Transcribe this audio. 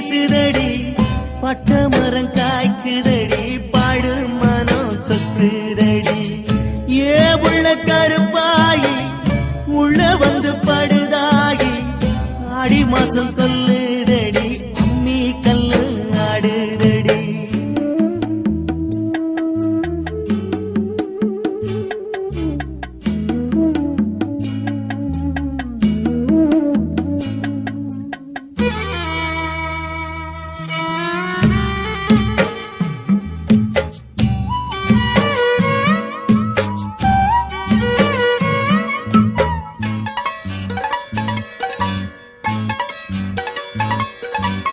வீசுதடி பட்ட மரம் காய்க்குதடி பாடு மனம் சொக்குதடி ஏ உள்ள கருப்பாயி உள்ள வந்து படுதாகி ஆடி மாசம் கொல்ல